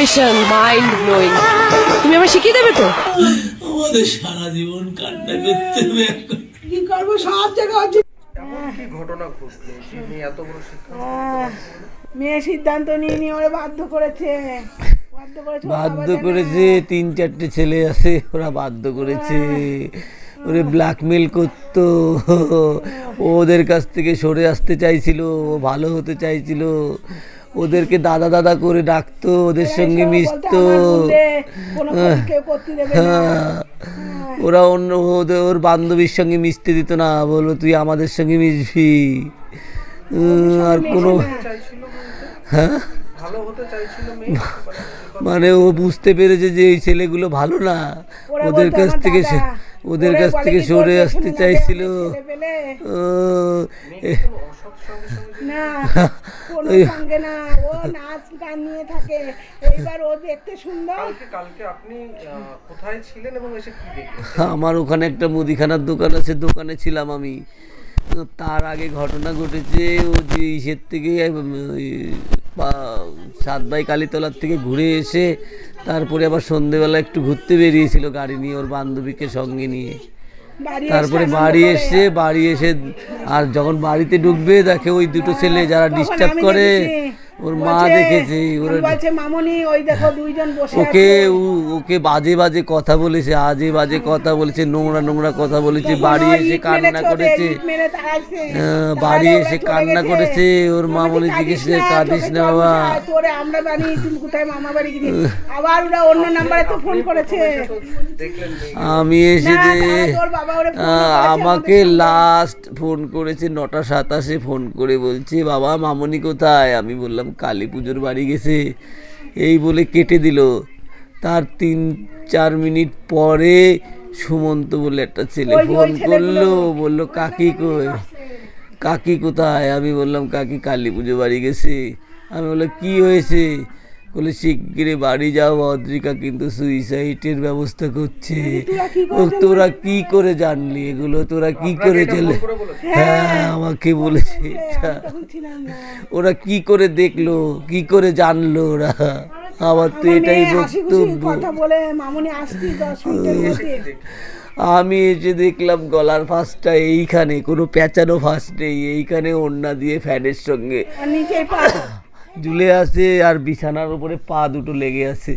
Impression mind blowing. তুমি আমার শিখিয়ে দেবে তো? আমাদের সারা জীবন কান্না করতে হবে এখন। কি করবো, সব জায়গায় কি ঘটনা ঘটলো মেয়ে এত বড় সিদ্ধান্ত? মেয়ে সিদ্ধান্ত নিয়ে ওরা বাধ্য করেছে। 3-4টে ছেলে আছে, ওরা বাধ্য করেছে, ওরে ব্ল্যাকমেল করতো। ওদের কাছ থেকে সরে আসতে চাইছিল, ভালো হতে চাইছিল, ওদেরকে দাদা দাদা করে ডাকতো, ওদের সঙ্গে মিশতো। ওরা অন্য ওর বান্ধবীর সঙ্গে মিশতে দিত না, বললো তুই আমাদের সঙ্গে মিশবি। আর কোনো হ্যাঁ মানে ও বুঝতে পেরেছে যে এই ছেলেগুলো ভালো না, ওদের কাছ থেকে সরে আসতে চাইছিল। আমার ওখানে একটা মুদিখানার দোকান আছে, দোকানে ছিলাম আমি। তার আগে ঘটনা ঘটেছে, ও যে ইসের থেকে 7 ভাই কালীতলার থেকে ঘুরে এসে তারপরে আবার সন্ধেবেলা একটু ঘুরতে বেরিয়েছিল গাড়ি নিয়ে, ওর বান্ধবীকে সঙ্গে নিয়ে। তারপরে বাড়ি এসে আর যখন বাড়িতে ঢুকবে দেখে ওই দুটো ছেলে যারা ডিস্টার্ব করে, ওর মা দেখেছে। ওকে বাজে বাজে কথা বলেছে, বাজে কথা বলেছে, নোংরা কথা বলেছে। বাড়ি এসে কান্না করেছে। ওর মামনি জিজ্ঞেস করে কাঁদিস না বাবা। আমি এসে আমাকে লাস্ট ফোন করেছে 9:27 ফোন করে বলছে বাবা মামনি কোথায়? আমি বললাম কালী পুজোর বাড়ি গেছে, এই বলে কেটে দিল। তার 3-4 মিনিট পরে সুমন্ত বলে একটা ছেলে ফোন করলো, বললো কাকি কোথায়? আমি বললাম কাকি কালী পুজো বাড়ি গেছে। আমি বললাম কি হয়েছে? বলে শিগগিরই বাড়ি যাও, অদ্রিকা কিন্তু সুইসাইডের ব্যবস্থা করছে। তোরা কি করে জানলি এগুলো? তোরা কি করে চলে? হ্যাঁ আমাকে বলেছে। ওরা কি করে দেখলো, কি করে জানলো ওরা? আমার তো এটাই বক্তব্য। আমি এসে দেখলাম গলার ফাঁসটা এইখানে, কোনো পেঁচানো ফাঁস নেই, এইখানে ওড়না দিয়ে ফ্যানের সঙ্গে ঝুলে আছে, আর বিছানার উপরে পা দুটো লেগে আছে।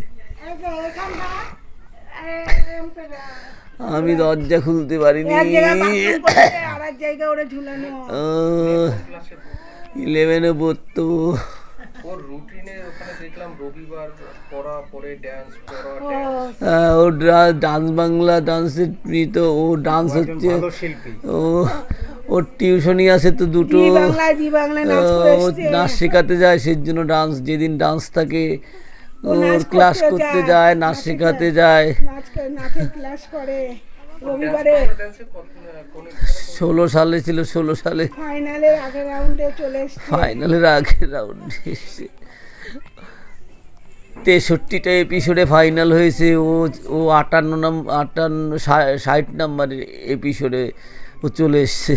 আমি দরজা খুলতে পারিনি। 11-এ পড়তো। ও ডান্স বাংলা ডান্সের তো ও ডান্স হচ্ছে, ওর টিউশনই আছে তো দুটো, নাচ শেখাতে যায়, সেই জন্য ডান্স যেদিন ডান্স থাকে ওর ক্লাস করতে যায়, নাচ শেখাতে যায়। 16 সালে ছিল, 16 সালে ফাইনালের আগের রাউন্ডে এসে 63টা এপিসোডে ফাইনাল হয়েছে। ও 58 60 নাম্বারের এপিসোডে ও চলে এসছে।